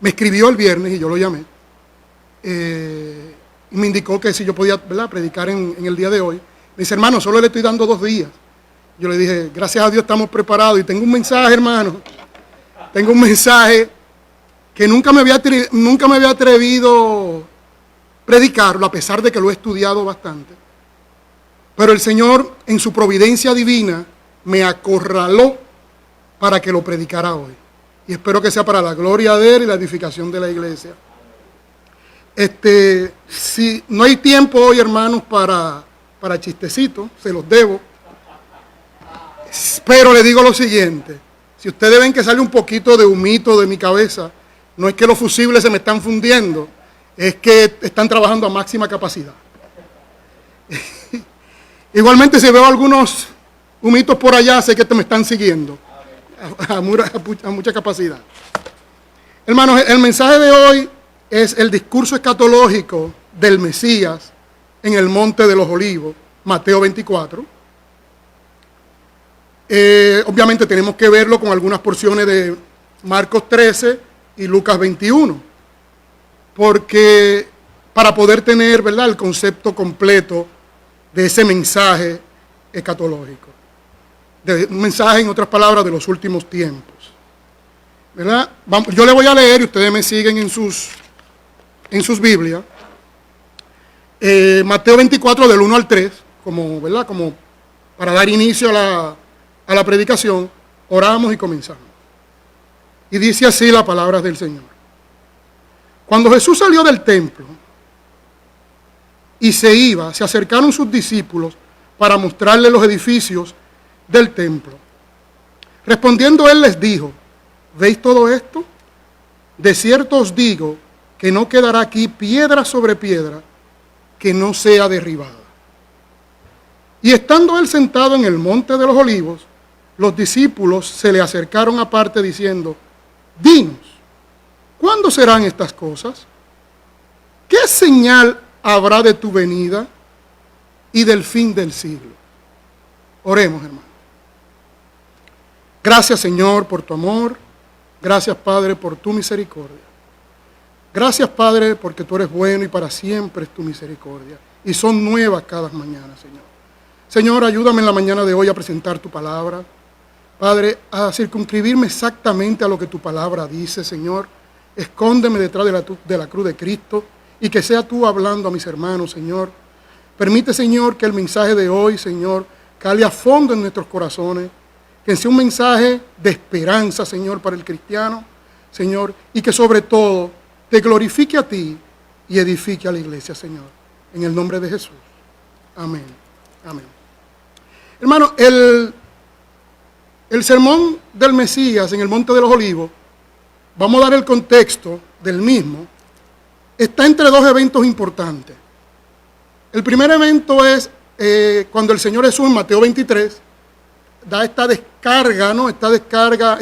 me escribió el viernes y yo lo llamé. Y me indicó que si yo podía, ¿verdad?, predicar en el día de hoy. Me dice, hermano, solo le estoy dando 2 días. Yo le dije, gracias a Dios estamos preparados. Y tengo un mensaje, hermano. Tengo un mensaje que nunca me había atrevido a predicarlo, a pesar de que lo he estudiado bastante. Pero el Señor, en su providencia divina, me acorraló para que lo predicara hoy. Y espero que sea para la gloria de Él y la edificación de la iglesia. Si no hay tiempo hoy, hermanos, para chistecitos, se los debo. Pero le digo lo siguiente, si ustedes ven que sale un poquito de humito de mi cabeza, no es que los fusibles se me están fundiendo, es que están trabajando a máxima capacidad. Igualmente, si veo algunos humitos por allá, sé que me están siguiendo a mucha capacidad. Hermanos, el mensaje de hoy es el discurso escatológico del Mesías en el Monte de los Olivos, Mateo 24. Obviamente tenemos que verlo con algunas porciones de Marcos 13 y Lucas 21, porque para poder tener, ¿verdad?, el concepto completo de ese mensaje escatológico, de un mensaje, en otras palabras, de los últimos tiempos, ¿verdad? Yo le voy a leer y ustedes me siguen en sus Biblias, Mateo 24 del 1 al 3, ¿verdad?, como para dar inicio a la predicación. Oramos y comenzamos. Y dice así las palabras del Señor. Cuando Jesús salió del templo y se iba, se acercaron sus discípulos para mostrarle los edificios del templo. Respondiendo él les dijo, ¿veis todo esto? De cierto os digo que no quedará aquí piedra sobre piedra que no sea derribada. Y estando él sentado en el monte de los olivos, los discípulos se le acercaron aparte diciendo, dinos, ¿cuándo serán estas cosas? ¿Qué señal habrá de tu venida y del fin del siglo? Oremos, hermano. Gracias, Señor, por tu amor. Gracias, Padre, por tu misericordia. Gracias, Padre, porque tú eres bueno y para siempre es tu misericordia. Y son nuevas cada mañana, Señor. Señor, ayúdame en la mañana de hoy a presentar tu palabra. Padre, a circunscribirme exactamente a lo que tu palabra dice, Señor. Escóndeme detrás de la cruz de Cristo y que sea tú hablando a mis hermanos, Señor. Permite, Señor, que el mensaje de hoy, Señor, cale a fondo en nuestros corazones, que sea un mensaje de esperanza, Señor, para el cristiano, Señor, y que sobre todo te glorifique a ti y edifique a la iglesia, Señor. En el nombre de Jesús. Amén. Amén. Hermano, el sermón del Mesías en el Monte de los Olivos, vamos a dar el contexto del mismo, está entre 2 eventos importantes. El primer evento es cuando el Señor Jesús en Mateo 23 da esta descarga, ¿no?, esta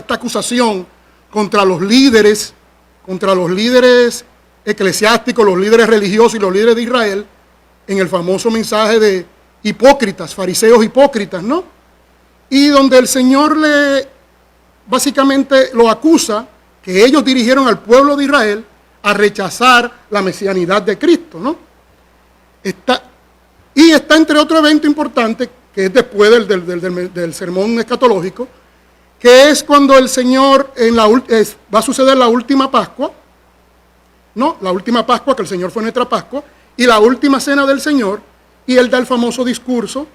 acusación contra los líderes eclesiásticos, los líderes religiosos y los líderes de Israel, en el famoso mensaje de hipócritas, fariseos hipócritas, ¿no? Y donde el Señor básicamente lo acusa, que ellos dirigieron al pueblo de Israel a rechazar la mesianidad de Cristo, ¿no? Está entre otro evento importante, que es después del sermón escatológico, que es cuando el Señor, va a suceder la última Pascua, ¿no? La última Pascua, que el Señor fue nuestra Pascua, y la última cena del Señor, y Él da el famoso discurso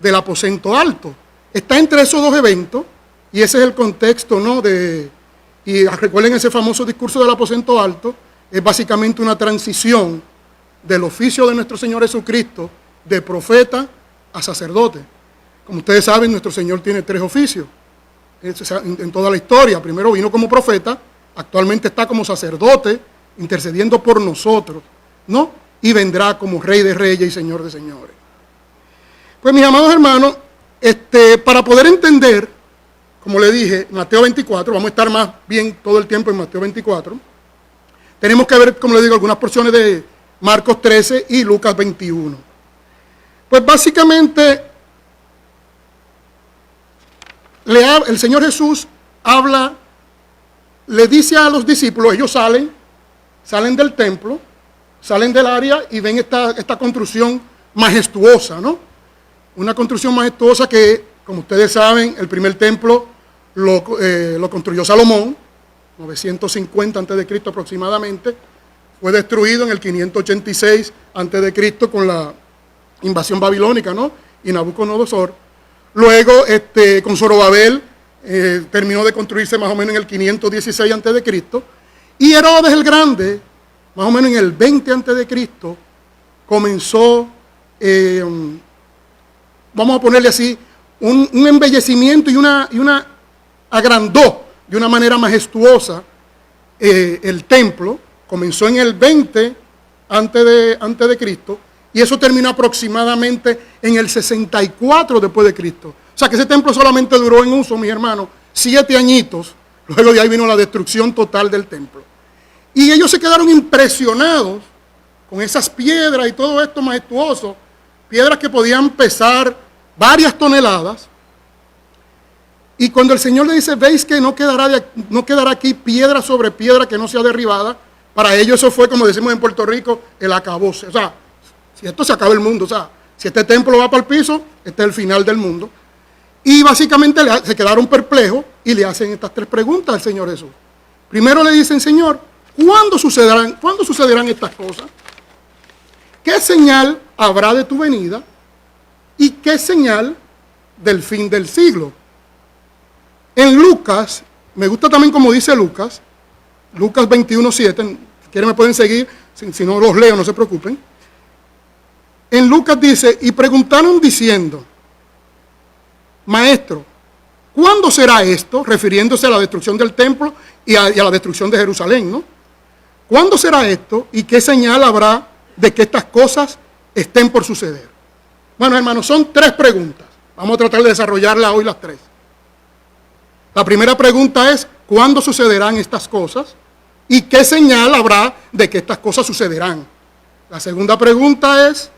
del aposento alto. Está entre esos 2 eventos, y ese es el contexto, ¿no? Y recuerden ese famoso discurso del aposento alto, es básicamente una transición del oficio de nuestro Señor Jesucristo, de profeta a sacerdote. Como ustedes saben, nuestro Señor tiene 3 oficios en toda la historia. Primero vino como profeta, actualmente está como sacerdote, intercediendo por nosotros, ¿no? Y vendrá como Rey de Reyes y Señor de Señores. Pues, mis amados hermanos, para poder entender, como le dije, Mateo 24, vamos a estar más bien todo el tiempo en Mateo 24, tenemos que ver, como le digo, algunas porciones de Marcos 13 y Lucas 21. Pues básicamente, el Señor Jesús habla le dice a los discípulos, ellos salen del templo, salen del área y ven esta construcción majestuosa, ¿no? Una construcción majestuosa que, como ustedes saben, el primer templo lo construyó Salomón, 950 a.C. aproximadamente. Fue destruido en el 586 a.C. con la invasión babilónica, ¿no? Y Nabucodonosor. Luego, con Zorobabel, terminó de construirse más o menos en el 516 a.C. Y Herodes el Grande, más o menos en el 20 a.C., comenzó, vamos a ponerle así, un embellecimiento y una agrandó de una manera majestuosa el templo. Comenzó en el 20 antes de Cristo y eso terminó aproximadamente en el 64 después de Cristo. O sea que ese templo solamente duró en uso, mis hermanos, 7 añitos. Luego de ahí vino la destrucción total del templo. Y ellos se quedaron impresionados con esas piedras y todo esto majestuoso, piedras que podían pesar varias toneladas. Y cuando el Señor le dice, veis que no quedará aquí piedra sobre piedra que no sea derribada, para ellos eso fue, como decimos en Puerto Rico, el acabose. O sea, si esto se acaba el mundo, o sea, si este templo va para el piso, este es el final del mundo. Y básicamente se quedaron perplejos y le hacen estas 3 preguntas al Señor Jesús. Primero le dicen, Señor, ¿cuándo sucederán estas cosas? ¿Qué señal habrá de tu venida? ¿Y qué señal del fin del siglo? En Lucas, me gusta también como dice Lucas 21:7, si quieren me pueden seguir, si no los leo no se preocupen. En Lucas dice, y preguntaron diciendo, Maestro, ¿cuándo será esto? Refiriéndose a la destrucción del templo y a la destrucción de Jerusalén, ¿no? ¿Cuándo será esto y qué señal habrá de que estas cosas estén por suceder? Bueno, hermanos, son 3 preguntas. Vamos a tratar de desarrollarlas hoy las 3. La primera pregunta es, ¿cuándo sucederán estas cosas? ¿Y qué señal habrá de que estas cosas sucederán? La segunda pregunta es,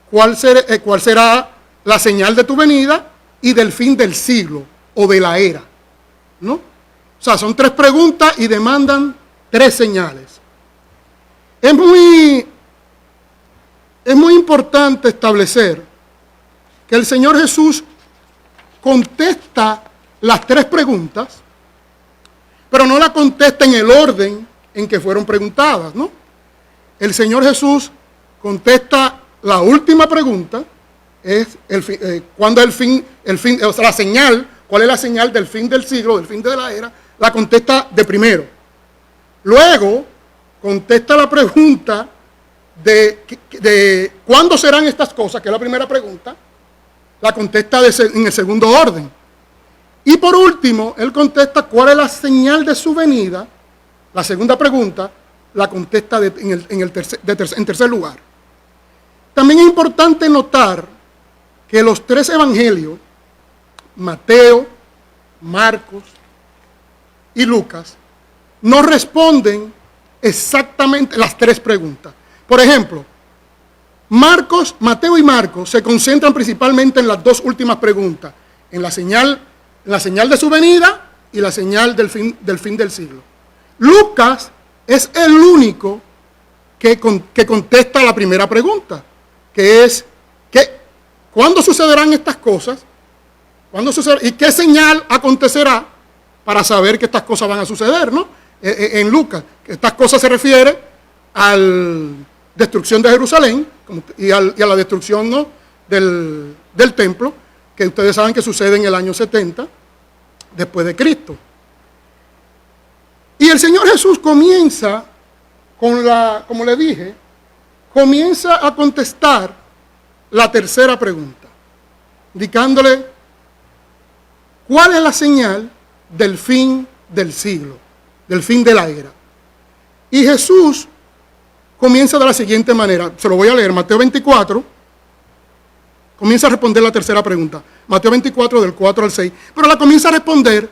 ¿cuál será la señal de tu venida y del fin del siglo o de la era? ¿No? O sea, son 3 preguntas y demandan 3 señales. Es muy importante establecer que el Señor Jesús contesta las 3 preguntas, pero no la contesta en el orden en que fueron preguntadas, ¿no? El Señor Jesús contesta la última pregunta, es ¿cuándo es el fin, o sea, la señal, cuál es la señal del fin del siglo, del fin de la era? La contesta de primero. Luego contesta la pregunta de ¿cuándo serán estas cosas?, que es la primera pregunta, la contesta en el segundo orden. Y por último, él contesta cuál es la señal de su venida, la segunda pregunta, la contesta en tercer lugar. También es importante notar que los 3 evangelios, Mateo, Marcos y Lucas, no responden exactamente las 3 preguntas. Por ejemplo, Mateo y Marcos se concentran principalmente en las 2 últimas preguntas, en la señal de su venida y la señal del fin del siglo. Lucas es el único que contesta la primera pregunta, que es ¿cuándo sucederán estas cosas? ¿Y qué señal acontecerá para saber que estas cosas van a suceder, ¿no? En Lucas, estas cosas se refiere a la destrucción de Jerusalén y a la destrucción, ¿no?, del templo, que ustedes saben que sucede en el año 70 después de Cristo. Y el Señor Jesús comienza como le dije, comienza a contestar la tercera pregunta, indicándole cuál es la señal del fin del siglo, del fin de la era. Y Jesús comienza de la siguiente manera, se lo voy a leer, Mateo 24, comienza a responder la tercera pregunta, Mateo 24 del 4 al 6, pero la comienza a responder,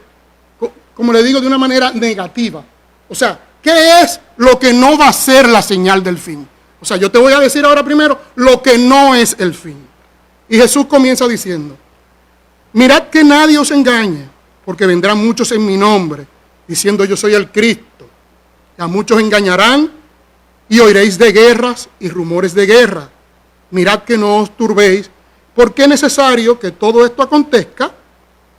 como le digo, de una manera negativa. O sea, ¿qué es lo que no va a ser la señal del fin? O sea, yo te voy a decir ahora primero lo que no es el fin. Y Jesús comienza diciendo, mirad que nadie os engañe, porque vendrán muchos en mi nombre, diciendo yo soy el Cristo. Y a muchos engañarán y oiréis de guerras y rumores de guerra. Mirad que no os turbéis, porque es necesario que todo esto acontezca,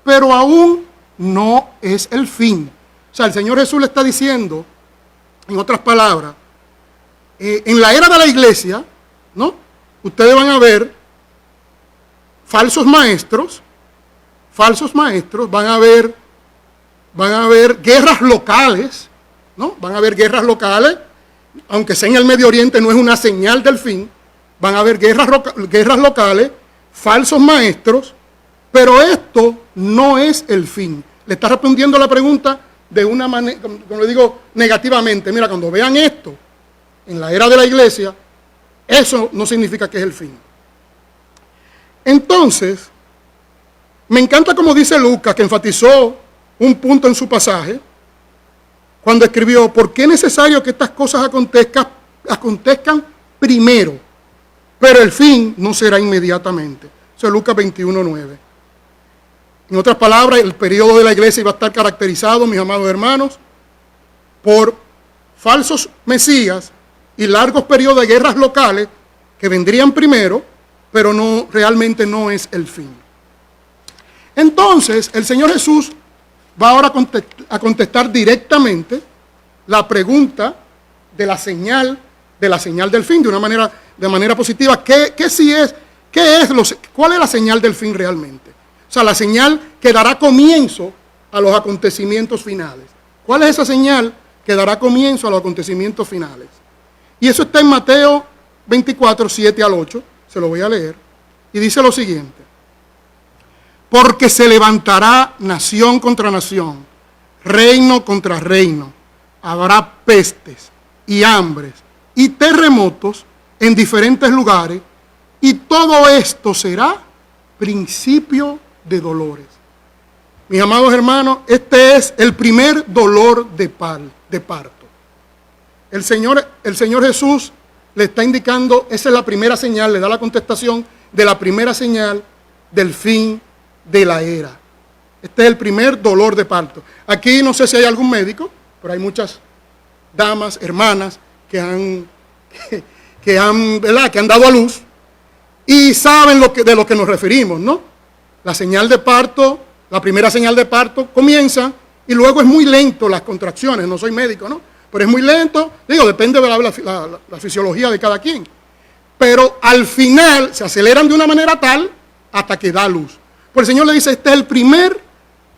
pero aún no es el fin. O sea, el Señor Jesús le está diciendo, en otras palabras, en la era de la iglesia, ¿no? Ustedes van a ver falsos maestros, van a haber guerras locales, ¿no? Van a haber guerras locales, aunque sea en el Medio Oriente, no es una señal del fin. Van a haber guerras locales, falsos maestros, pero esto no es el fin. Le está respondiendo la pregunta de una manera, como le digo, negativamente. Mira, cuando vean esto en la era de la iglesia, eso no significa que es el fin. Entonces, me encanta como dice Lucas, que enfatizó un punto en su pasaje, cuando escribió, ¿por qué es necesario que estas cosas acontezcan primero? Pero el fin no será inmediatamente. Eso es Lucas 21:9. En otras palabras, el periodo de la iglesia iba a estar caracterizado, mis amados hermanos, por falsos mesías y largos periodos de guerras locales que vendrían primero, pero realmente no es el fin. Entonces, el Señor Jesús va ahora a contestar directamente la pregunta de la señal del fin, de manera positiva. ¿Cuál es la señal del fin realmente? O sea, la señal que dará comienzo a los acontecimientos finales. ¿Cuál es esa señal que dará comienzo a los acontecimientos finales? Y eso está en Mateo 24, 7 al 8. Se lo voy a leer. Y dice lo siguiente. Porque se levantará nación contra nación, reino contra reino. Habrá pestes y hambres y terremotos en diferentes lugares. Y todo esto será principio de dolores. Mis amados hermanos, este es el primer dolor de parto. El Señor Jesús le está indicando, esa es la primera señal, le da la contestación de la primera señal del fin de la era. Este es el primer dolor de parto. Aquí no sé si hay algún médico, pero hay muchas damas, hermanas, que han dado a luz y saben de lo que nos referimos, ¿no? La señal de parto, la primera señal de parto comienza y luego es muy lento las contracciones. No soy médico, ¿no? Pero es muy lento. Depende de la fisiología de cada quien. Pero al final se aceleran de una manera tal hasta que da luz. Pues el Señor le dice, esta es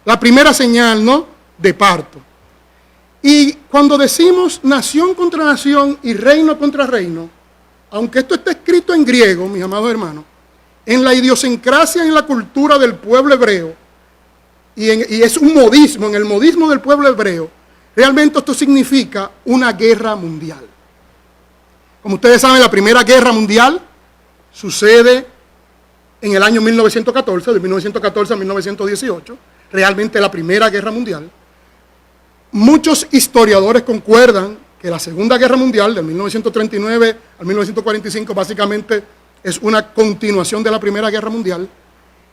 la primera señal, ¿no?, de parto. Y cuando decimos nación contra nación y reino contra reino, aunque esto está escrito en griego, mis amados hermanos, en la idiosincrasia, en la cultura del pueblo hebreo, y es un modismo, en el modismo del pueblo hebreo, realmente esto significa una guerra mundial. Como ustedes saben, la primera guerra mundial sucede en el año 1914, de 1914 a 1918, realmente la primera guerra mundial. Muchos historiadores concuerdan que la Segunda Guerra Mundial, de 1939 al 1945, básicamente es una continuación de la Primera Guerra Mundial.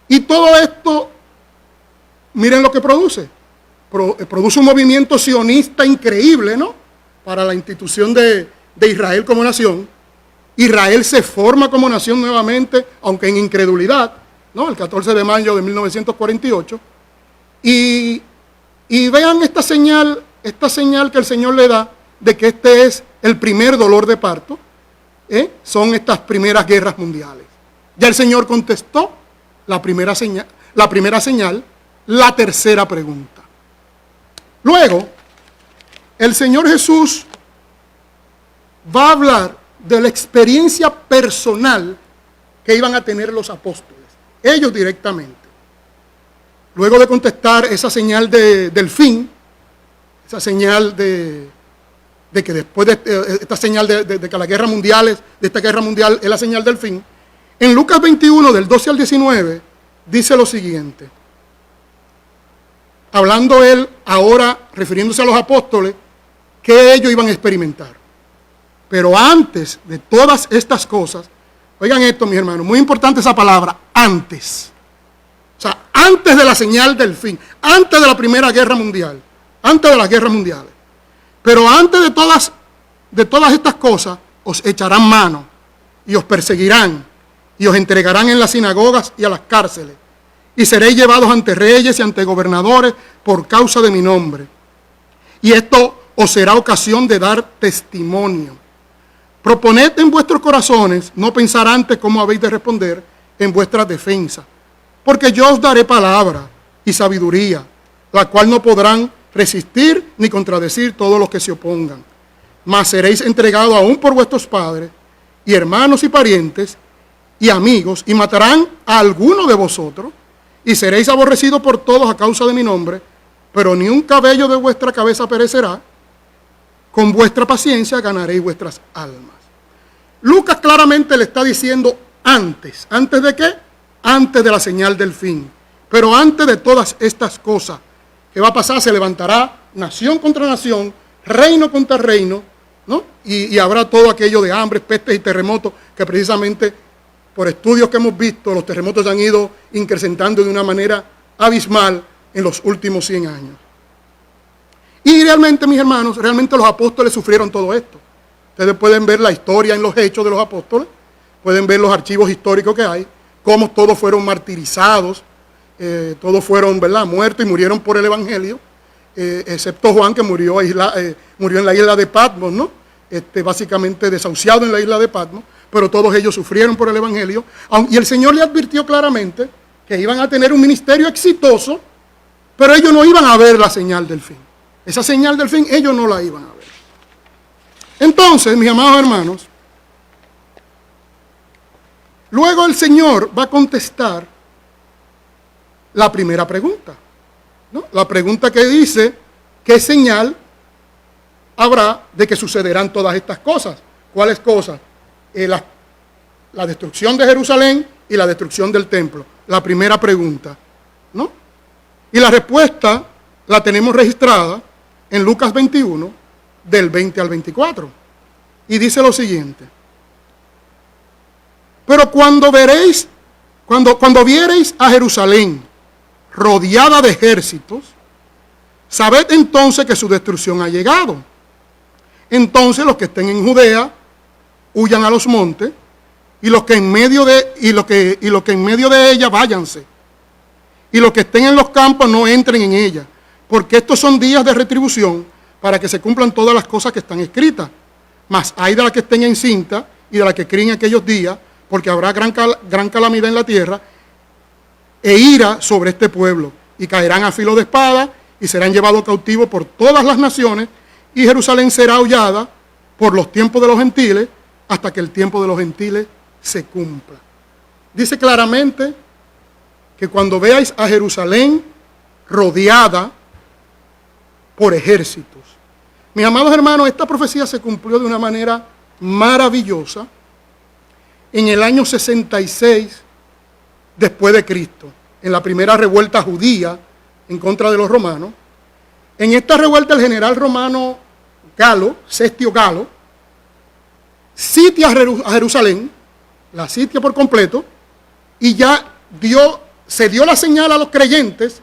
Y todo esto, miren lo que produce. Produce un movimiento sionista increíble, ¿no?, para la institución de Israel como nación. Israel se forma como nación nuevamente, aunque en incredulidad, ¿no?, el 14 de mayo de 1948. Y vean esta señal que el Señor le da de que este es el primer dolor de parto. Son estas primeras guerras mundiales. Ya el Señor contestó la primera señal, la tercera pregunta. Luego, el Señor Jesús va a hablar de la experiencia personal que iban a tener los apóstoles, ellos directamente. Luego de contestar esa señal del fin, esa señal de que después de esta señal de que la guerra mundial esta guerra mundial es la señal del fin, en Lucas 21, del 12 al 19, dice lo siguiente. Hablando él ahora, refiriéndose a los apóstoles, que ellos iban a experimentar. Pero antes de todas estas cosas, oigan esto, mis hermanos, muy importante esa palabra, antes. O sea, antes de la señal del fin, antes de la primera guerra mundial, antes de las guerras mundiales. Pero antes de todas estas cosas, os echarán mano y os perseguirán y os entregarán en las sinagogas y a las cárceles. Y seréis llevados ante reyes y ante gobernadores por causa de mi nombre. Y esto os será ocasión de dar testimonio. Proponed en vuestros corazones no pensar antes cómo habéis de responder en vuestra defensa, porque yo os daré palabra y sabiduría, la cual no podrán resistir ni contradecir todos los que se opongan. Mas seréis entregados aún por vuestros padres y hermanos y parientes y amigos, y matarán a alguno de vosotros, y seréis aborrecidos por todos a causa de mi nombre, pero ni un cabello de vuestra cabeza perecerá. Con vuestra paciencia ganaréis vuestras almas. Lucas claramente le está diciendo antes. ¿Antes de qué? Antes de la señal del fin. Pero antes de todas estas cosas que va a pasar, se levantará nación contra nación, reino contra reino, ¿no? Y habrá todo aquello de hambre, pestes y terremotos, que precisamente por estudios que hemos visto, los terremotos se han ido incrementando de una manera abismal en los últimos 100 años. Y realmente, mis hermanos, realmente los apóstoles sufrieron todo esto. Ustedes pueden ver la historia en los hechos de los apóstoles, pueden ver los archivos históricos que hay, cómo todos fueron martirizados, todos fueron, ¿verdad?, muertos y murieron por el Evangelio, excepto Juan, que murió en la isla de Patmos, ¿no? Básicamente desahuciado en la isla de Patmos, pero todos ellos sufrieron por el Evangelio. Y el Señor le advirtió claramente que iban a tener un ministerio exitoso, pero ellos no iban a ver la señal del fin. Esa señal del fin ellos no la iban a ver. Entonces, mis amados hermanos, luego el Señor va a contestar la primera pregunta, ¿no? La pregunta que dice, ¿qué señal habrá de que sucederán todas estas cosas? ¿Cuáles cosas? La destrucción de Jerusalén y la destrucción del templo. La primera pregunta, ¿no? Y la respuesta la tenemos registrada en Lucas 21, del 20 al 24. Y dice lo siguiente: pero cuando viereis a Jerusalén rodeada de ejércitos, sabed entonces que su destrucción ha llegado. Entonces los que estén en Judea huyan a los montes, y los que en medio de ella váyanse, y los que estén en los campos no entren en ella, porque estos son días de retribución, para que se cumplan todas las cosas que están escritas. Mas hay de las que estén encinta y de las que críen aquellos días, porque habrá gran calamidad en la tierra e ira sobre este pueblo, y caerán a filo de espada y serán llevados cautivos por todas las naciones, y Jerusalén será hollada por los tiempos de los gentiles hasta que el tiempo de los gentiles se cumpla. Dice claramente que cuando veáis a Jerusalén rodeada por ejércitos. Mis amados hermanos, esta profecía se cumplió de una manera maravillosa en el año 66 después de Cristo, en la primera revuelta judía en contra de los romanos. En esta revuelta el general romano Galo, Cestio Galo, sitia a Jerusalén, la sitia por completo, y ya se dio la señal a los creyentes: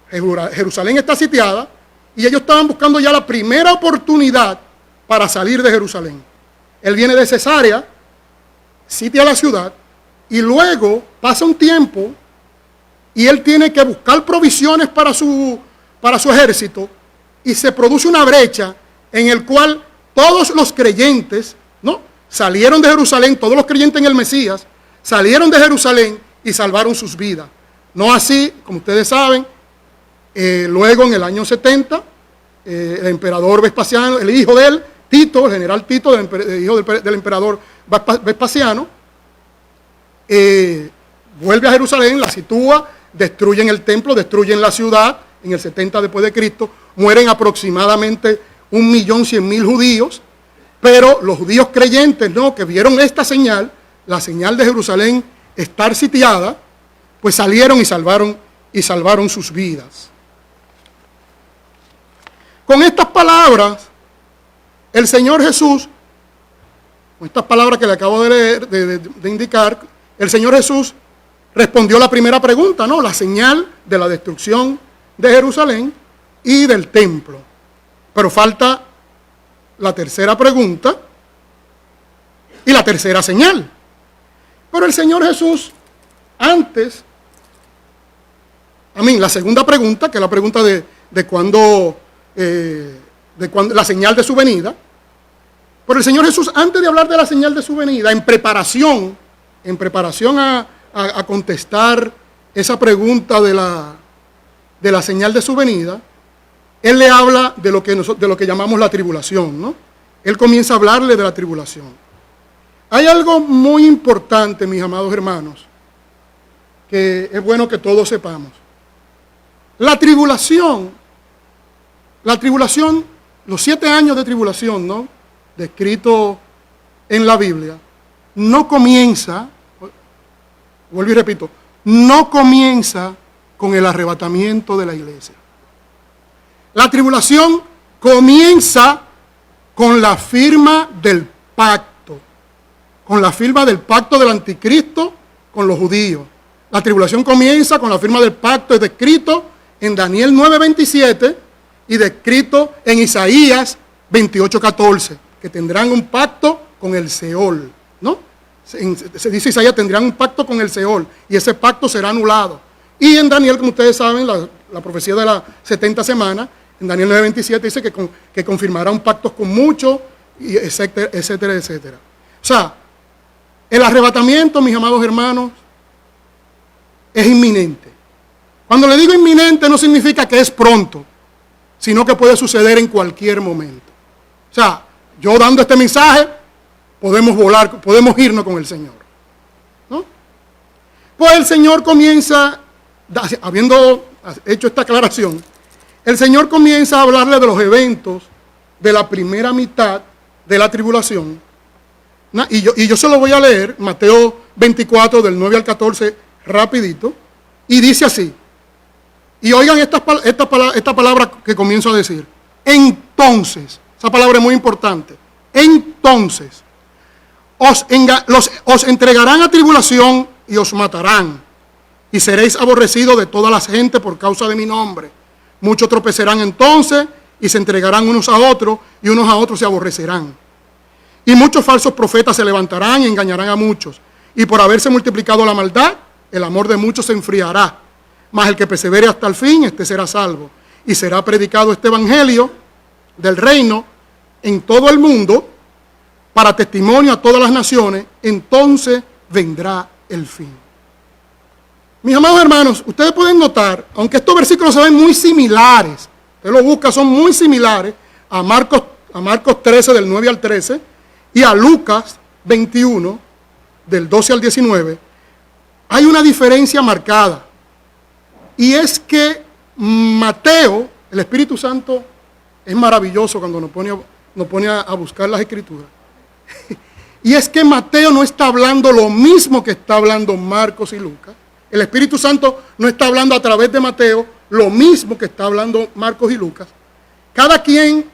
Jerusalén está sitiada, y ellos estaban buscando ya la primera oportunidad para salir de Jerusalén. Él viene de Cesarea, sitia la ciudad, y luego pasa un tiempo y él tiene que buscar provisiones para su ejército, y se produce una brecha en el cual todos los creyentes, ¿no?, salieron de Jerusalén, todos los creyentes en el Mesías salieron de Jerusalén y salvaron sus vidas. No así, como ustedes saben, luego en el año 70, el emperador Vespasiano, el hijo de él, Tito, el general Tito, hijo del emperador Vespasiano, vuelve a Jerusalén, la sitúa, destruyen el templo, destruyen la ciudad. En el 70 después de Cristo mueren aproximadamente 1.100.000 judíos, pero los judíos creyentes, ¿no?, que vieron esta señal, la señal de Jerusalén estar sitiada, pues salieron y salvaron sus vidas. Con estas palabras, el Señor Jesús, con estas palabras que le acabo de leer, de indicar, el Señor Jesús respondió la primera pregunta, ¿no?, la señal de la destrucción de Jerusalén, y del templo. Pero falta la tercera pregunta y la tercera señal. Pero el Señor Jesús, antes, la segunda pregunta, que es la pregunta de cuándo, la señal de su venida. Pero el Señor Jesús, antes de hablar de la señal de su venida, en preparación a contestar esa pregunta de la señal de su venida, Él le habla de lo que llamamos la tribulación, ¿no? Él comienza a hablarle de la tribulación. Hay algo muy importante, mis amados hermanos, que es bueno que todos sepamos. La tribulación, los 7 años de tribulación, ¿no?, descrito en la Biblia, no comienza, vuelvo y repito, no comienza con el arrebatamiento de la iglesia. La tribulación comienza con la firma del pacto, del anticristo con los judíos. La tribulación comienza con la firma del pacto, es descrito en Daniel 9:27 y descrito en Isaías 28:14, que tendrán un pacto con el Seol, ¿no? Se dice Isaías, tendrán un pacto con el Seol, y ese pacto será anulado. Y en Daniel, como ustedes saben, la profecía de las 70 semanas, en Daniel 9:27 dice que confirmará un pacto con muchos, y etcétera, etcétera, etcétera. O sea, el arrebatamiento, mis amados hermanos, es inminente. Cuando le digo inminente, no significa que es pronto, sino que puede suceder en cualquier momento. O sea, yo dando este mensaje, podemos volar, podemos irnos con el Señor, ¿no? Pues el Señor comienza, habiendo hecho esta aclaración, el Señor comienza a hablarle de los eventos de la primera mitad de la tribulación. ¿No? Y yo se lo voy a leer, Mateo 24, del 9 al 14, rapidito, y dice así. Y oigan esta palabra que comienzo a decir. Entonces, esa palabra es muy importante. Entonces, os entregarán a tribulación y os matarán, y seréis aborrecidos de toda la gente por causa de mi nombre. Muchos tropezarán entonces y se entregarán unos a otros, y unos a otros se aborrecerán. Y muchos falsos profetas se levantarán y engañarán a muchos. Y por haberse multiplicado la maldad, el amor de muchos se enfriará. Mas el que persevere hasta el fin, este será salvo. Y será predicado este evangelio del reino en todo el mundo para testimonio a todas las naciones. Entonces vendrá el fin. Mis amados hermanos, ustedes pueden notar, aunque estos versículos se ven muy similares, usted lo busca, son muy similares a Marcos 13, del 9 al 13, y a Lucas 21, del 12 al 19, hay una diferencia marcada. Y es que Mateo, el Espíritu Santo, es maravilloso cuando nos pone a buscar las Escrituras. Y es que Mateo no está hablando lo mismo que está hablando Marcos y Lucas. El Espíritu Santo no está hablando a través de Mateo lo mismo que está hablando Marcos y Lucas. Cada quien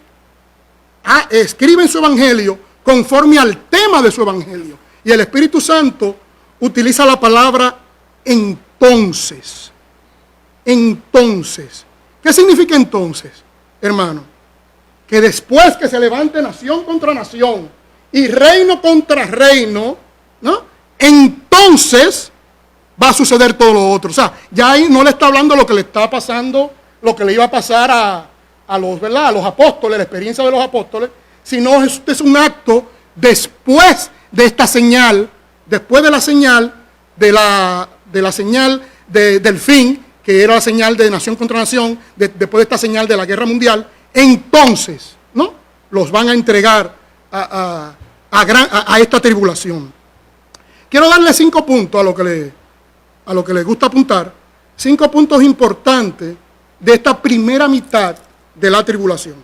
escribe en su evangelio conforme al tema de su evangelio. Y el Espíritu Santo utiliza la palabra entonces. Entonces. ¿Qué significa entonces, hermano? Que después que se levante nación contra nación y reino contra reino, ¿no?, entonces va a suceder todo lo otro. O sea, ya ahí no le está hablando lo que le está pasando, lo que le iba a pasar a los apóstoles, la experiencia de los apóstoles, sino este es un acto después de esta señal, después de la señal del fin, que era la señal de nación contra nación, después de esta señal de la guerra mundial. Entonces, ¿no?, los van a entregar a esta tribulación. Quiero darle 5 puntos a lo que les gusta apuntar, 5 puntos importantes de esta primera mitad de la tribulación.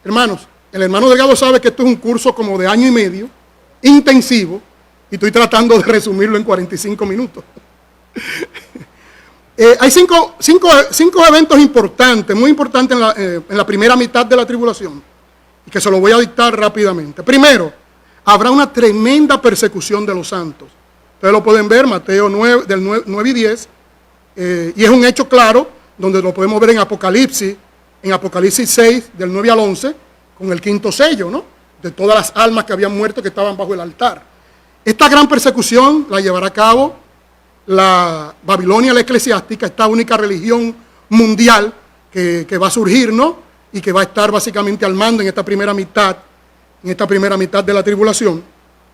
Hermanos, el hermano Delgado sabe que esto es un curso como de año y medio, intensivo, y estoy tratando de resumirlo en 45 minutos. Hay cinco eventos importantes, muy importantes en la primera mitad de la tribulación, y que se lo voy a dictar rápidamente. Primero, habrá una tremenda persecución de los santos. Ustedes lo pueden ver, Mateo 9 y 10, y es un hecho claro, donde lo podemos ver en Apocalipsis en Apocalipsis 6, del 9 al 11, con el quinto sello, ¿no? De todas las almas que habían muerto que estaban bajo el altar. Esta gran persecución la llevará a cabo la Babilonia, la eclesiástica, esta única religión mundial que va a surgir, ¿no? Y que va a estar básicamente al mando en esta primera mitad de la tribulación.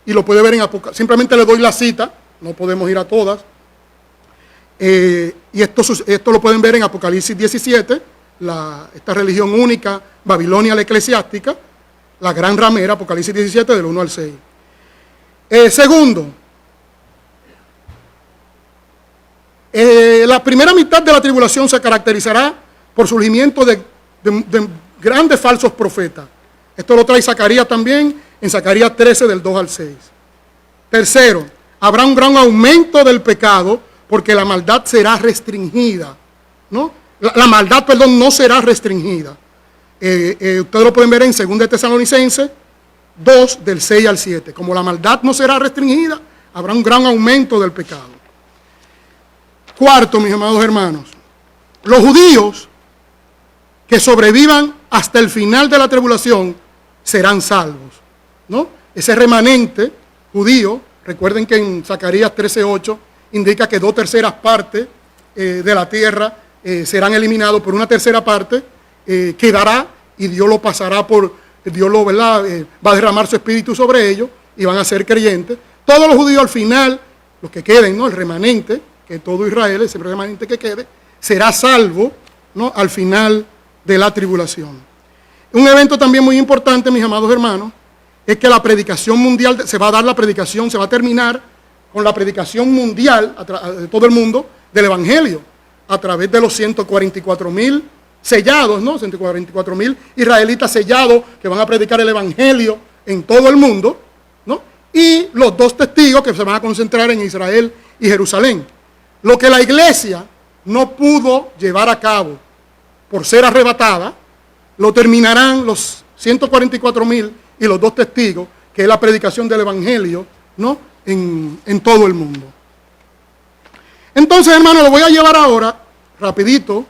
Y lo puede ver en Apocalipsis. Simplemente le doy la cita, no podemos ir a todas. Y esto lo pueden ver en Apocalipsis 17, esta religión única, Babilonia, la eclesiástica, la gran ramera, Apocalipsis 17, del 1 al 6. Segundo, la primera mitad de la tribulación se caracterizará por surgimiento de grandes falsos profetas. Esto lo trae Zacarías también, en Zacarías 13, del 2 al 6. Tercero, habrá un gran aumento del pecado, porque la maldad será restringida, ¿no? La maldad, perdón, no será restringida. Ustedes lo pueden ver en 2 Tesalonicenses 2, del 6 al 7. Como la maldad no será restringida, habrá un gran aumento del pecado. Cuarto, mis amados hermanos, los judíos que sobrevivan hasta el final de la tribulación serán salvos, ¿no? Ese remanente judío, recuerden que en Zacarías 13:8 indica que 2/3 partes de la tierra serán eliminados, por una tercera parte quedará y Dios lo pasará ¿verdad? Va a derramar su espíritu sobre ellos y van a ser creyentes. Todos los judíos al final, los que queden, ¿no? El remanente, que todo Israel, ese remanente que quede, será salvo, ¿no? Al final de la tribulación. Un evento también muy importante, mis amados hermanos, es que la predicación mundial, se va a terminar con la predicación mundial de todo el mundo del Evangelio, a través de los 144,000 sellados, ¿no? 144,000 israelitas sellados que van a predicar el Evangelio en todo el mundo, ¿no? Y los 2 testigos que se van a concentrar en Israel y Jerusalén. Lo que la iglesia no pudo llevar a cabo por ser arrebatada, lo terminarán los 144,000 y los 2 testigos, que es la predicación del Evangelio, ¿no? En todo el mundo. Entonces, hermano, lo voy a llevar ahora, rapidito,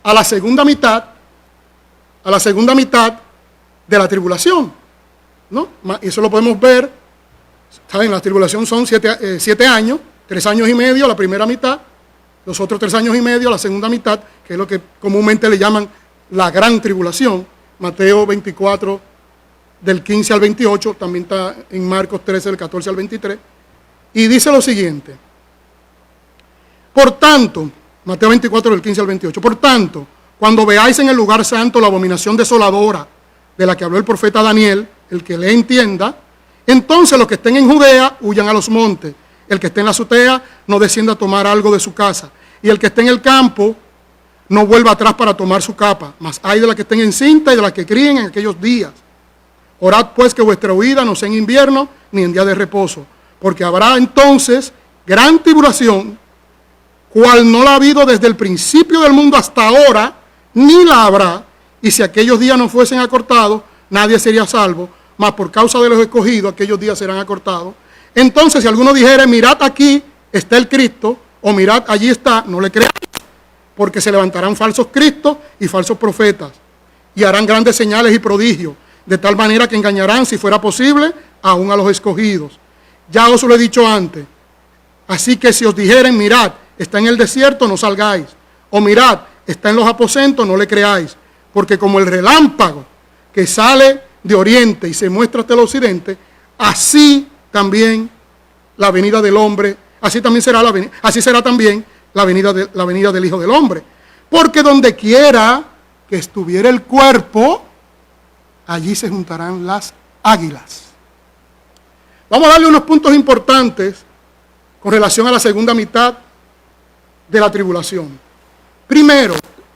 a la segunda mitad de la tribulación, ¿no? Eso lo podemos ver, ¿saben? La tribulación son 7 años, 3 años y medio la primera mitad, los otros 3 años y medio la segunda mitad, que es lo que comúnmente le llaman la gran tribulación. Mateo 24, del 15 al 28, también está en Marcos 13, del 14 al 23, y dice lo siguiente: por tanto, Mateo 24, del 15 al 28, por tanto, cuando veáis en el lugar santo la abominación desoladora de la que habló el profeta Daniel, el que le entienda, entonces los que estén en Judea huyan a los montes, el que esté en la azotea no descienda a tomar algo de su casa, y el que esté en el campo no vuelva atrás para tomar su capa, mas hay de las que estén encintas y de las que críen en aquellos días. Orad pues que vuestra huida no sea en invierno ni en día de reposo, porque habrá entonces gran tribulación, cual no la ha habido desde el principio del mundo hasta ahora, ni la habrá, y si aquellos días no fuesen acortados, nadie sería salvo, mas por causa de los escogidos aquellos días serán acortados. Entonces, si alguno dijere, mirad aquí está el Cristo, o mirad allí está, no le creáis, porque se levantarán falsos cristos y falsos profetas, y harán grandes señales y prodigios, de tal manera que engañarán, si fuera posible, aún a los escogidos. Ya os lo he dicho antes. Así que si os dijeren, mirad, está en el desierto, no salgáis, o mirad, está en los aposentos, no le creáis, porque como el relámpago que sale de oriente y se muestra hasta el occidente, así también la venida del hombre, así será también la venida del Hijo del Hombre. Porque donde quiera que estuviera el cuerpo, allí se juntarán las águilas. Vamos a darle unos puntos importantes con relación a la segunda mitad de la tribulación. Primero,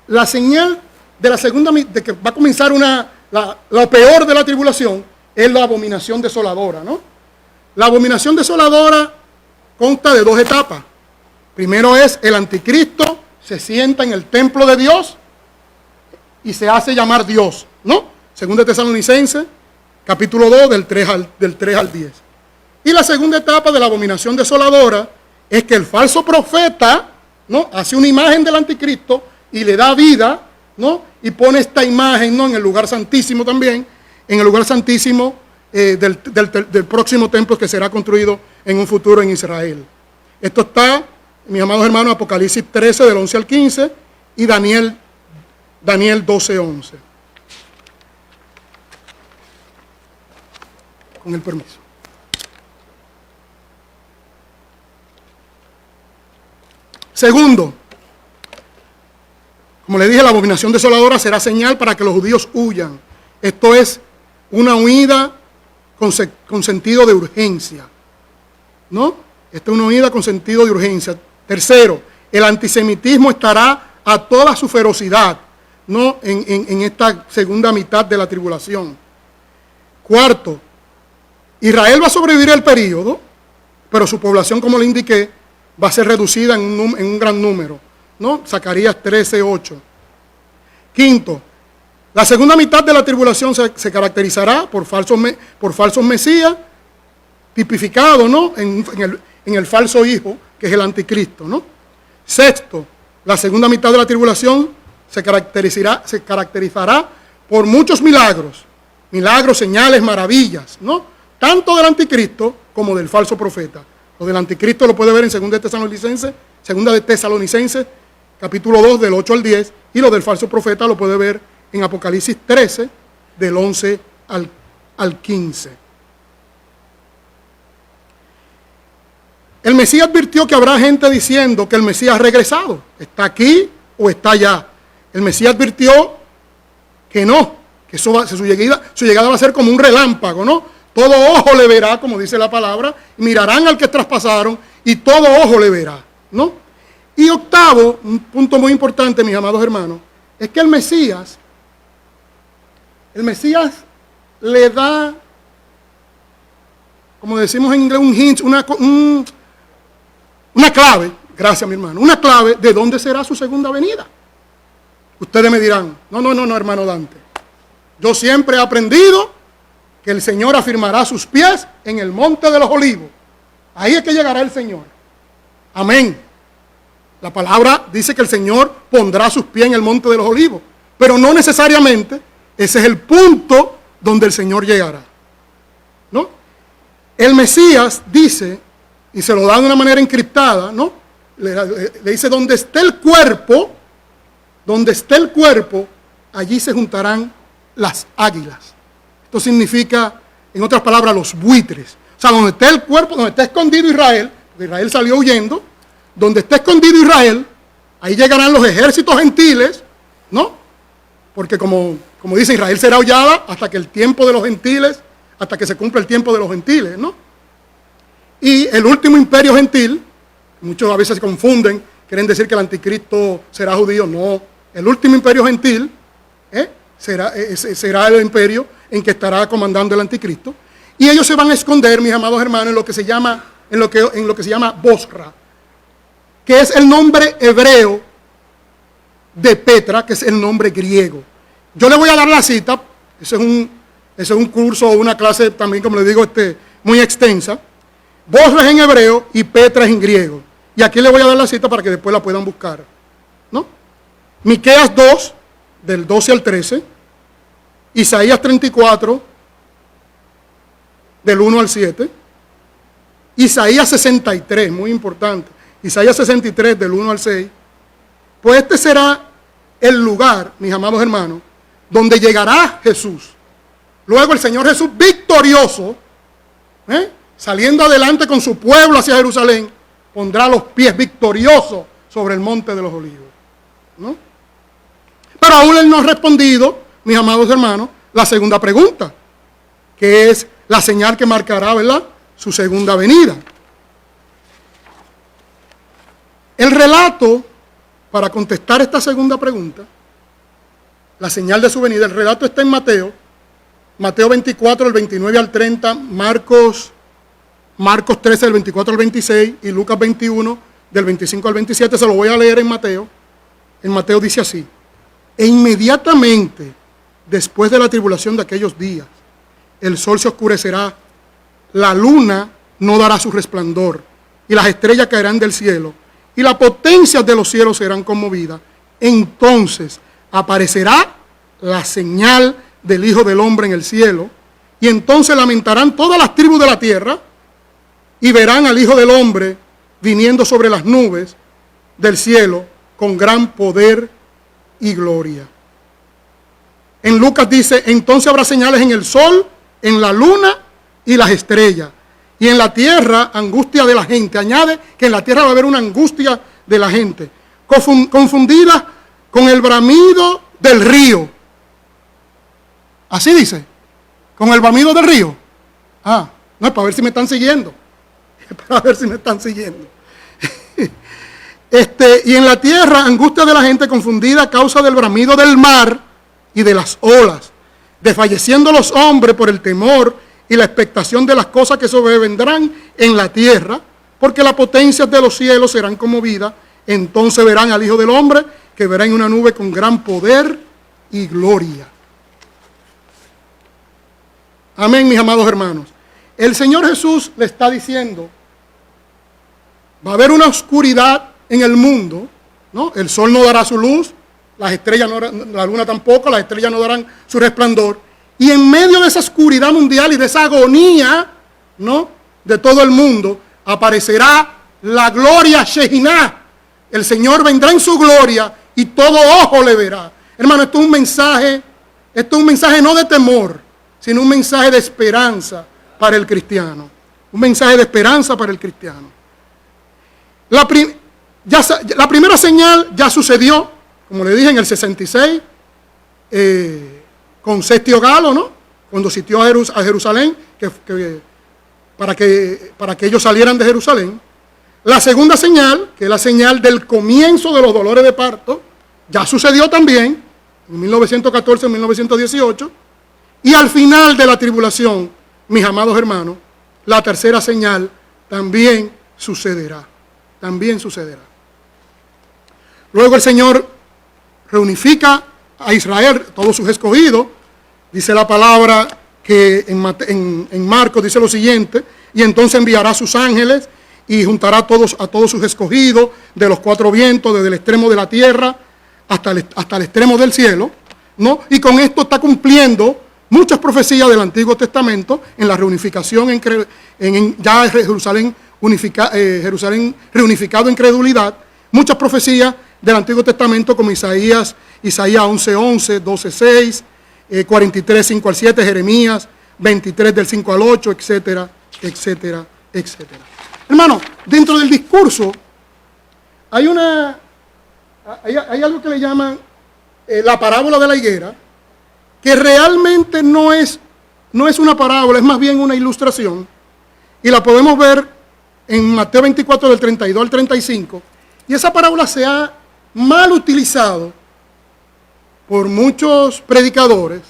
la señal de la segunda mitad, de que va a comenzar lo peor de la tribulación, es la abominación desoladora, ¿no? La abominación desoladora consta de 2 etapas. Primero es el anticristo, se sienta en el templo de Dios y se hace llamar Dios, ¿no? 2 Tesalonicenses, capítulo 2, del 3 al 10. Y la segunda etapa de la abominación desoladora es que el falso profeta, ¿no? Hace una imagen del anticristo y le da vida ¿no? Y pone esta imagen, ¿no?, en el lugar santísimo también, en el lugar santísimo del próximo templo que será construido en un futuro en Israel. Esto está, mis amados hermanos, Apocalipsis 13, del 11 al 15, y Daniel 12, 11. Con el permiso. Segundo, como le dije, la abominación desoladora será señal para que los judíos huyan. Esto es una huida con sentido de urgencia, ¿no? Esta es una huida con sentido de urgencia. Tercero, el antisemitismo estará a toda su ferocidad, ¿no?, en esta segunda mitad de la tribulación. Cuarto, Israel va a sobrevivir el período, pero su población, como le indiqué, va a ser reducida en un gran número, ¿no? Zacarías 13, 8. Quinto, la segunda mitad de la tribulación se caracterizará por falsos mesías, tipificados, ¿no?, en el falso hijo, que es el anticristo, ¿no? Sexto, la segunda mitad de la tribulación se caracterizará por muchos milagros, señales, maravillas, ¿no?, tanto del anticristo como del falso profeta. Lo del anticristo lo puede ver en 2 de Tesalonicenses, capítulo 2, del 8 al 10, y lo del falso profeta lo puede ver en Apocalipsis 13, del 11 al 15. El Mesías advirtió que habrá gente diciendo que el Mesías ha regresado, está aquí o está allá. El Mesías advirtió que no, que su llegada va a ser como un relámpago, ¿no? Todo ojo le verá, como dice la palabra, y mirarán al que traspasaron, y todo ojo le verá, ¿no? Y octavo, un punto muy importante, mis amados hermanos, es que el Mesías le da, como decimos en inglés, un hint, una clave, gracias mi hermano, una clave de dónde será su segunda venida. Ustedes me dirán, no, hermano Dante, yo siempre he aprendido que el Señor afirmará sus pies en el monte de los olivos. Ahí es que llegará el Señor. Amén. La palabra dice que el Señor pondrá sus pies en el monte de los olivos, pero no necesariamente ese es el punto donde el Señor llegará, ¿no? El Mesías dice, y se lo da de una manera encriptada, ¿no? Le dice, donde esté el cuerpo, allí se juntarán las águilas. Esto significa, en otras palabras, los buitres. O sea, donde esté el cuerpo, donde esté escondido Israel, porque Israel salió huyendo, donde esté escondido Israel, ahí llegarán los ejércitos gentiles, ¿no? Porque como dice, Israel será hollada hasta que el tiempo de los gentiles, hasta que se cumpla el tiempo de los gentiles, ¿no? Y el último imperio gentil, muchos a veces se confunden, quieren decir que el anticristo será judío. No, el último imperio gentil será el imperio en que estará comandando el anticristo. Y ellos se van a esconder, mis amados hermanos, en lo que se llama Bosra, que es el nombre hebreo de Petra, que es el nombre griego. Yo le voy a dar la cita, ese es un curso o una clase también, como le digo, muy extensa. Bosra es en hebreo y Petra es en griego. Y aquí le voy a dar la cita para que después la puedan buscar, ¿no? Miqueas 2, del 12 al 13, Isaías 34, del 1 al 7, Isaías 63, muy importante, Isaías 63, del 1 al 6, pues este será el lugar, mis amados hermanos, donde llegará Jesús. Luego el Señor Jesús victorioso, saliendo adelante con su pueblo hacia Jerusalén, pondrá los pies victoriosos sobre el monte de los olivos, ¿no? Pero aún él no ha respondido, mis amados hermanos, la segunda pregunta, que es la señal que marcará, ¿verdad?, su segunda venida. El relato, para contestar esta segunda pregunta, la señal de su venida, el relato está en Mateo 24, del 29 al 30, Marcos 13, del 24 al 26, y Lucas 21, del 25 al 27, se lo voy a leer en Mateo. En Mateo dice así: e inmediatamente después de la tribulación de aquellos días, el sol se oscurecerá, la luna no dará su resplandor, y las estrellas caerán del cielo, y las potencias de los cielos serán conmovidas. Entonces aparecerá la señal del Hijo del Hombre en el cielo, y entonces lamentarán todas las tribus de la tierra, y verán al Hijo del Hombre viniendo sobre las nubes del cielo con gran poder y gloria. En Lucas dice, entonces habrá señales en el sol, en la luna y las estrellas. Y en la tierra, angustia de la gente. Añade que en la tierra va a haber una angustia de la gente, confundida con el bramido del río. Así dice, con el bramido del río. No es para ver si me están siguiendo. Es para ver si me están siguiendo. Y en la tierra, angustia de la gente confundida a causa del bramido del mar y de las olas, desfalleciendo los hombres por el temor y la expectación de las cosas que sobrevendrán en la tierra, porque las potencias de los cielos serán conmovidas. Entonces verán al Hijo del Hombre, que verá en una nube con gran poder y gloria. Amén, mis amados hermanos. El Señor Jesús le está diciendo, va a haber una oscuridad en el mundo, ¿no? El sol no dará su luz, las estrellas no, la luna tampoco, las estrellas no darán su resplandor. Y en medio de esa oscuridad mundial y de esa agonía, ¿no?, de todo el mundo, aparecerá la gloria Shekinah. El Señor vendrá en su gloria y todo ojo le verá. Hermano, esto es un mensaje no de temor, sino un mensaje de esperanza para el cristiano. Un mensaje de esperanza para el cristiano. La primera señal ya sucedió, como le dije, en el 66, con Sestio Galo, ¿no?, cuando sitió a Jerusalén, para que ellos salieran de Jerusalén. La segunda señal, que es la señal del comienzo de los dolores de parto, ya sucedió también en 1914, en 1918. Y al final de la tribulación, mis amados hermanos, la tercera señal también sucederá. También sucederá. Luego el Señor reunifica a Israel, todos sus escogidos. Dice la palabra que en Marcos dice lo siguiente: y entonces enviará a sus ángeles y juntará a todos sus escogidos de los cuatro vientos, desde el extremo de la tierra hasta el extremo del cielo, ¿no? Y con esto está cumpliendo muchas profecías del Antiguo Testamento en la reunificación ya Jerusalén reunificado en credulidad. Muchas profecías del Antiguo Testamento, como Isaías 11:11, 12:6, 43, 5 al 7, Jeremías 23 del 5 al 8, etcétera, etcétera, etcétera. Hermano, dentro del discurso hay algo que le llaman la parábola de la higuera, que realmente no es una parábola, es más bien una ilustración, y la podemos ver en Mateo 24 del 32 al 35, y esa parábola se ha mal utilizado por muchos predicadores,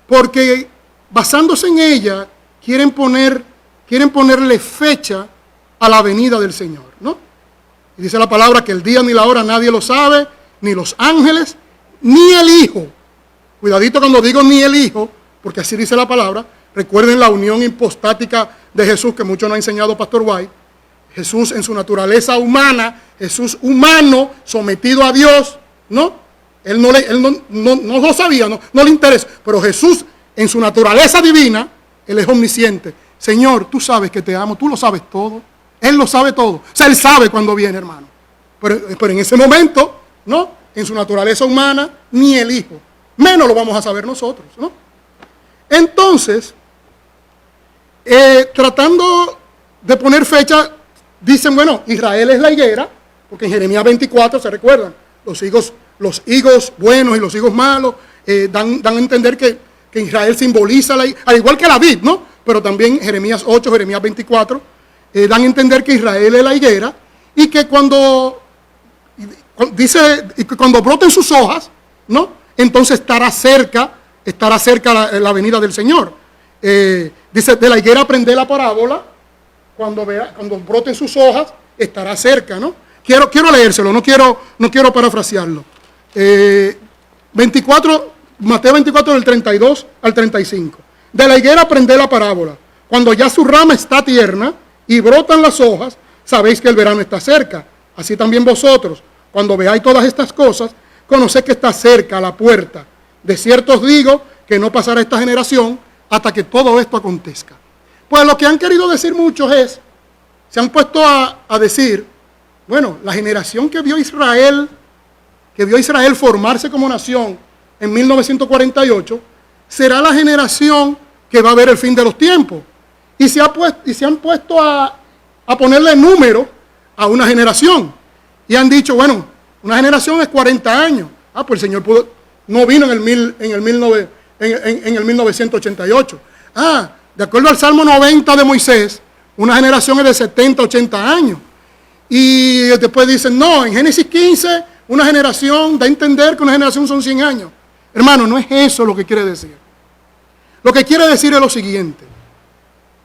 porque basándose en ella quieren ponerle fecha a la venida del Señor, ¿no? Y dice la palabra que el día ni la hora nadie lo sabe, ni los ángeles, ni el Hijo. Cuidadito cuando digo ni el Hijo, porque así dice la palabra. Recuerden la unión hipostática de Jesús, que mucho nos ha enseñado Pastor White. Jesús en su naturaleza humana, Jesús humano, sometido a Dios, ¿no? Él no lo sabía, no le interesa. Pero Jesús en su naturaleza divina, Él es omnisciente. Señor, tú sabes que te amo, tú lo sabes todo. Él lo sabe todo. O sea, Él sabe cuándo viene, hermano. Pero en ese momento, ¿no?, en su naturaleza humana, ni el Hijo. Menos lo vamos a saber nosotros, ¿no? Entonces, tratando de poner fecha, dicen, bueno, Israel es la higuera, porque en Jeremías 24, ¿se recuerdan? Los higos buenos y los higos malos dan a entender que Israel simboliza al igual que la vid, ¿no? Pero también Jeremías 8, Jeremías 24, dan a entender que Israel es la higuera, y que cuando broten sus hojas, ¿no?, entonces estará cerca la venida del Señor. Dice, de la higuera aprende la parábola, cuando broten sus hojas, estará cerca, ¿no? Quiero leérselo, no quiero parafrasearlo. Mateo 24 del 32 al 35. De la higuera aprende la parábola. Cuando ya su rama está tierna y brotan las hojas, sabéis que el verano está cerca. Así también vosotros, cuando veáis todas estas cosas, conoced que está cerca a la puerta. De cierto os digo que no pasará esta generación hasta que todo esto acontezca. Pues lo que han querido decir muchos se han puesto a decir, bueno, la generación que vio Israel formarse como nación en 1948, será la generación que va a ver el fin de los tiempos. Y se han puesto a ponerle número a una generación. Y han dicho, bueno, una generación es 40 años. Pues el Señor no vino en el 1988. De acuerdo al Salmo 90 de Moisés, una generación es de 70, 80 años. Y después dicen, no, en Génesis 15, una generación, da a entender que una generación son 100 años. Hermano, no es eso lo que quiere decir. Lo que quiere decir es lo siguiente.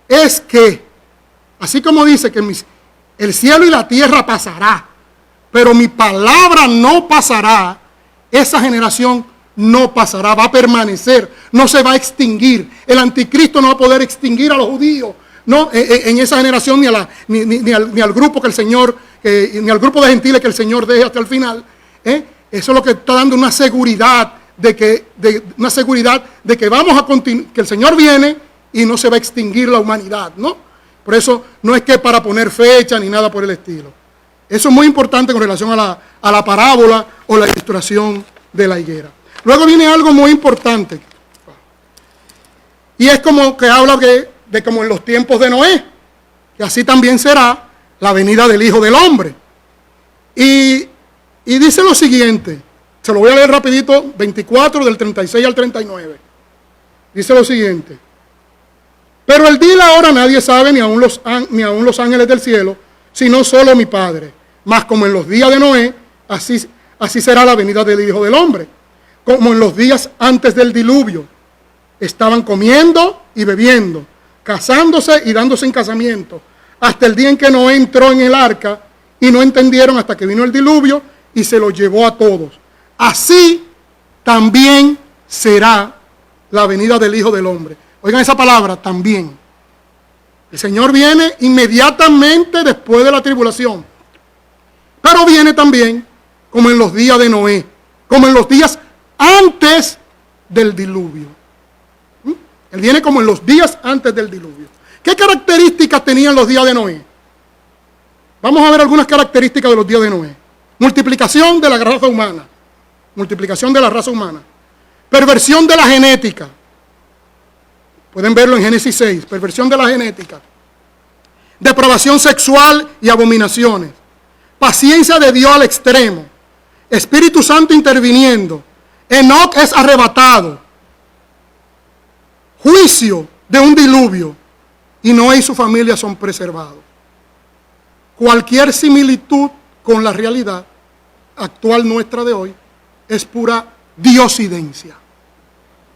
Es que, así como dice que el cielo y la tierra pasará, pero mi palabra no pasará, esa generación no pasará, va a permanecer, no se va a extinguir. El anticristo no va a poder extinguir a los judíos, no, en esa generación, ni al grupo que el Señor, ni al grupo de gentiles que el Señor deje hasta el final. Eso es lo que está dando una seguridad de que vamos a continuar, que el Señor viene y no se va a extinguir la humanidad, ¿no? Por eso no es que para poner fecha ni nada por el estilo. Eso es muy importante con relación a la parábola o la ilustración de la higuera. Luego viene algo muy importante. Y es como que habla de como en los tiempos de Noé, que así también será la venida del Hijo del Hombre. Y dice lo siguiente, se lo voy a leer rapidito, 24 del 36 al 39. Dice lo siguiente. Pero el día y la hora nadie sabe, ni aun los ángeles del cielo, sino solo mi Padre. Mas como en los días de Noé, así será la venida del Hijo del Hombre. Como en los días antes del diluvio. Estaban comiendo y bebiendo, casándose y dándose en casamiento, hasta el día en que Noé entró en el arca, y no entendieron hasta que vino el diluvio y se los llevó a todos. Así también será la venida del Hijo del Hombre. Oigan esa palabra, también. El Señor viene inmediatamente después de la tribulación. Pero viene también como en los días de Noé, como en los días antes del diluvio. Él viene como en los días antes del diluvio. ¿Qué características tenían los días de Noé? Vamos a ver algunas características de los días de Noé. Multiplicación de la raza humana. Multiplicación de la raza humana. Perversión de la genética. Pueden verlo en Génesis 6. Perversión de la genética. Depravación sexual y abominaciones. Paciencia de Dios al extremo. Espíritu Santo interviniendo. Enoc es arrebatado. Juicio de un diluvio. Y Noé y su familia son preservados. Cualquier similitud con la realidad actual nuestra de hoy es pura diosidencia.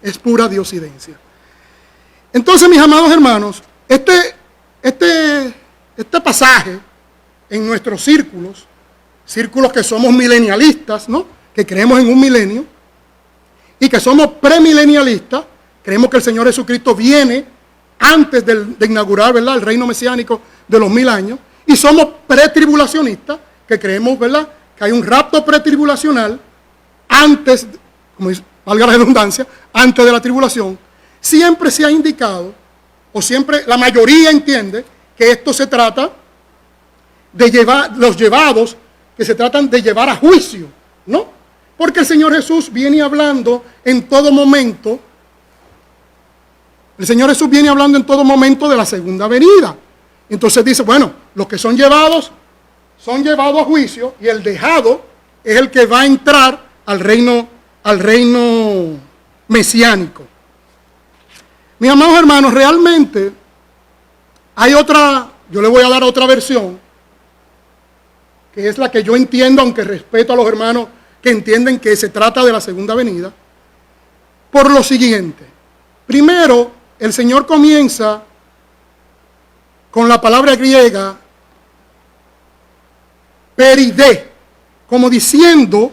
Es pura diosidencia. Entonces, mis amados hermanos, este pasaje en nuestros círculos que somos milenialistas, ¿no? Que creemos en un milenio, y que somos premilenialistas, creemos que el Señor Jesucristo viene antes de inaugurar, ¿verdad?, el reino mesiánico de los 1000 años, y somos pretribulacionistas, que creemos, ¿verdad?, que hay un rapto pretribulacional antes, como dice, valga la redundancia, antes de la tribulación. Siempre se ha indicado, o siempre la mayoría entiende, que esto se trata de los llevados, que se tratan de llevar a juicio, ¿no? Porque el Señor Jesús viene hablando en todo momento, de la segunda venida. Entonces dice, bueno, los que son llevados a juicio, y el dejado es el que va a entrar al reino mesiánico. Mis amados hermanos, realmente hay otra, yo le voy a dar otra versión, que es la que yo entiendo, aunque respeto a los hermanos que entienden que se trata de la segunda venida, por lo siguiente. Primero, el Señor comienza con la palabra griega peride, como diciendo,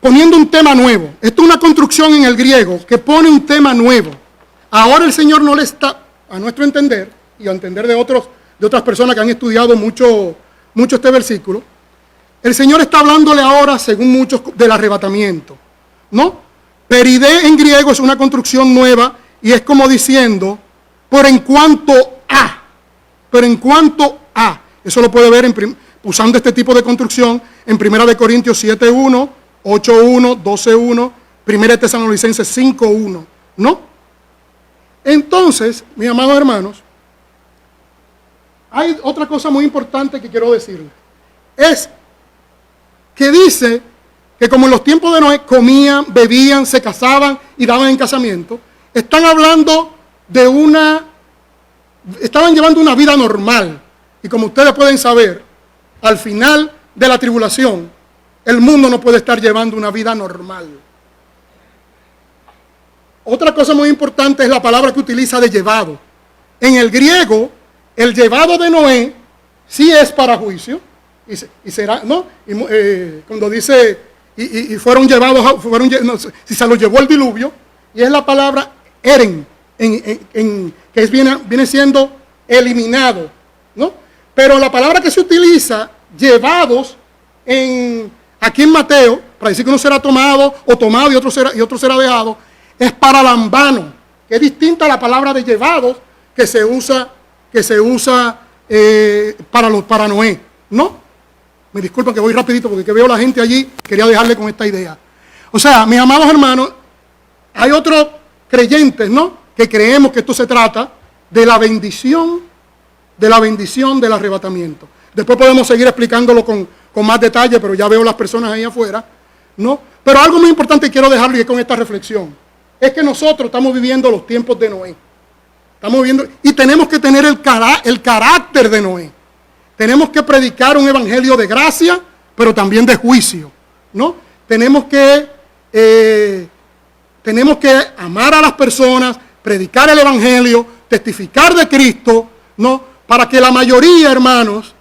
poniendo un tema nuevo. Esto es una construcción en el griego que pone un tema nuevo. Ahora el Señor no le está, a nuestro entender, y a entender de otras personas que han estudiado mucho mucho este versículo. El Señor está hablándole ahora, según muchos, del arrebatamiento, ¿no? Peridé en griego es una construcción nueva y es como diciendo, por en cuanto a, pero en cuanto a. Eso lo puede ver usando este tipo de construcción en 1 Corintios 7.1, 8.1, 12.1, 1 Tesalonicenses 5.1, ¿no? Entonces, mis amados hermanos, hay otra cosa muy importante que quiero decirles. Es que dice que como en los tiempos de Noé comían, bebían, se casaban y daban en casamiento, están hablando de estaban llevando una vida normal. Y como ustedes pueden saber, al final de la tribulación, el mundo no puede estar llevando una vida normal. Otra cosa muy importante es la palabra que utiliza de llevado. En el griego, el llevado de Noé sí es para juicio. Y será, ¿no? Cuando dice, y fueron llevados, si se los llevó el diluvio, y es la palabra eren, que viene siendo eliminado, ¿no? Pero la palabra que se utiliza, llevados, aquí en Mateo, para decir que uno será tomado o tomado y otro será dejado, es para lambano, que es distinta a la palabra de llevados que se usa para Noé, ¿no? Me disculpan que voy rapidito porque que veo la gente allí, quería dejarle con esta idea. O sea, mis amados hermanos, hay otros creyentes, ¿no?, que creemos que esto se trata de la bendición del arrebatamiento. Después podemos seguir explicándolo con más detalle, pero ya veo las personas ahí afuera, ¿no? Pero algo muy importante que quiero dejarle con esta reflexión es que nosotros estamos viviendo los tiempos de Noé. Estamos viviendo y tenemos que tener el carácter de Noé. Tenemos que predicar un evangelio de gracia, pero también de juicio, ¿no? Tenemos que amar a las personas, predicar el evangelio, testificar de Cristo, ¿no? Para que la mayoría, hermanos,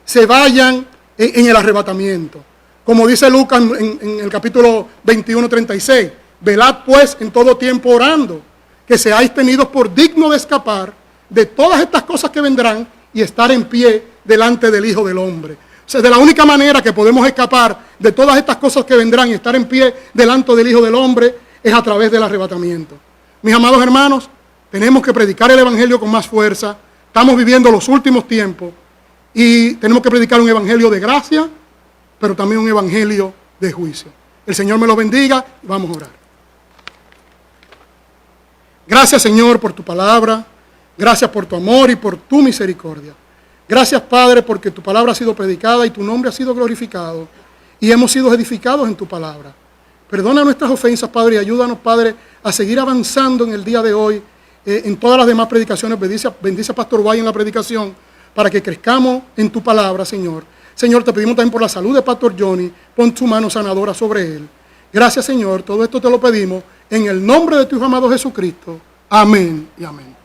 se vayan en el arrebatamiento. Como dice Lucas en el capítulo 21:36, velad pues en todo tiempo orando, que seáis tenidos por dignos de escapar de todas estas cosas que vendrán y estar en pie delante del Hijo del Hombre. O sea, de la única manera que podemos escapar de todas estas cosas que vendrán y estar en pie delante del Hijo del Hombre es a través del arrebatamiento. Mis amados hermanos, tenemos que predicar el evangelio con más fuerza. Estamos viviendo los últimos tiempos y tenemos que predicar un evangelio de gracia, pero también un evangelio de juicio. El Señor me lo bendiga y vamos a orar. Gracias, Señor, por tu palabra. Gracias por tu amor y por tu misericordia. Gracias, Padre, porque tu palabra ha sido predicada y tu nombre ha sido glorificado y hemos sido edificados en tu palabra. Perdona nuestras ofensas, Padre, y ayúdanos, Padre, a seguir avanzando en el día de hoy, en todas las demás predicaciones. Bendice a Pastor Guay en la predicación para que crezcamos en tu palabra, Señor. Señor, te pedimos también por la salud de Pastor Johnny. Pon tu mano sanadora sobre él. Gracias, Señor. Todo esto te lo pedimos en el nombre de tu Hijo amado Jesucristo. Amén y amén.